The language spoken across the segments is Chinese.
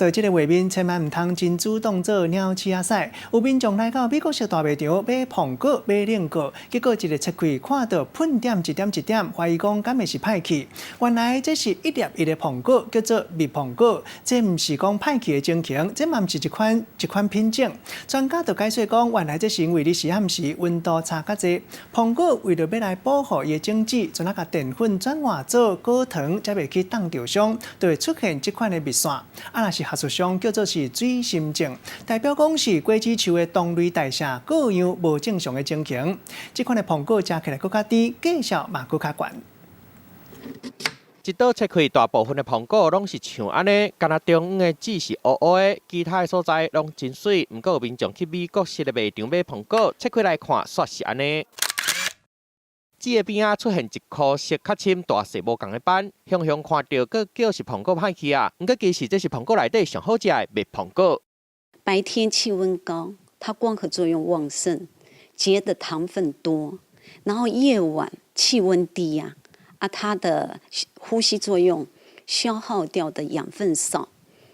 到这个画面，千万唔通真主动做鸟鼠仔屎。有民众来到美国小大卖场买苹果、买菱果，结果一个切开看到喷点一点一点，怀疑讲敢会是歹去。原来这是一粒一粒苹果，叫做蜜苹果。这唔是讲歹去的情形，这嘛唔是一款品种。专家就解说讲，原来这是因为你时暗时温度差较济，苹果为了要来保护伊的种子，就那个淀粉转化做果糖，才袂去冻着伤，就会出现这款的蜜线。啊，若是学术上叫做是水心症，代表讲是果子树的糖类代谢各样无正常的情形。这款的苹果吃起来更加低，价效嘛更加悬。一刀切开，大部分的苹果拢是像安尼，干那中央的籽是乌乌的，其他的所在拢真水。不过有民众去美国式的卖场买苹果，切开来看，煞是安尼。籽的边仔出现一颗色较深、大细无同的斑，向向看到，佫叫是苹果歹去啊。不过其实这是苹果内底上好食的蜜苹果。白天气温高，它光合作用旺盛，结的糖分多，然后夜晚气温低呀。它的呼吸作用消耗掉的养分少，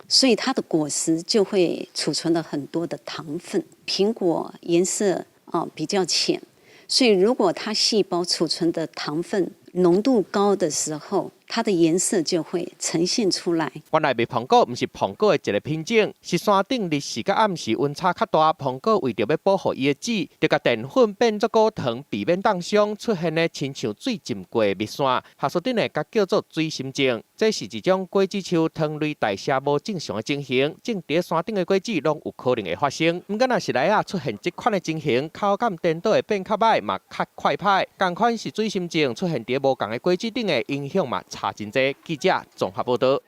所以它的果实就会储存了很多的糖分。苹果颜色比较浅，所以如果它细胞储存的糖分浓度高的时候，它的颜色就会呈现出来。原来蜜苹果不是苹果的一个品种，是山顶日时甲暗时温差较大，苹果为着要保护伊的籽，就甲淀粉变作果糖，避免冻伤，出现的亲像水浸过的蜜线，学术顶的甲叫做水心症。这是一种果子树糖类代谢无正常的情形，种伫山顶的果子拢有可能会发生。不过若是来出现这款的情形，口感颠倒会变较歹，嘛较快歹。同款是水心症出现伫无同的果子顶的影响嘛。差真济，记者综合报道。